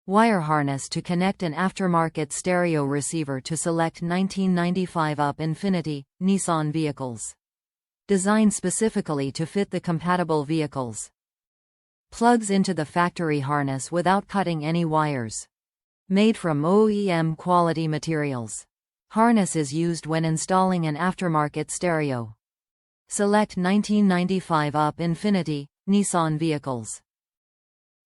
Wire harness to connect an aftermarket stereo receiver to select 1995 up Infiniti, Nissan Vehicles. Designed specifically to fit the compatible vehicles. Plugs into the factory harness without cutting any wires. Made from OEM quality materials. Harness is used when installing an aftermarket stereo. Select 1995 up Infiniti, Nissan Vehicles.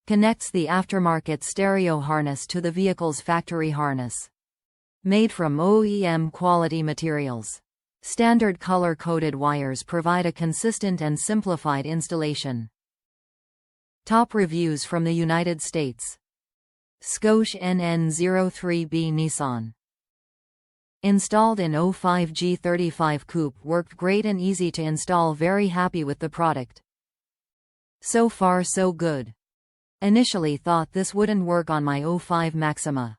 Connects the aftermarket stereo harness to the vehicle's factory harness. Made from OEM quality materials. Standard color-coded wires provide a consistent and simplified installation. Top reviews from the United States. SCOSCHE NN03B Nissan. Installed in 05 G35 coupe, worked great and easy to install, very happy with the product. So far so good. Initially thought this wouldn't work on my 05 Maxima.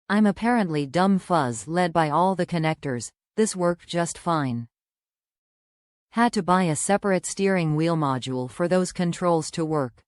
I'm apparently dumb fuzz led by all the connectors, this worked just fine. Had to buy a separate steering wheel module for those controls to work.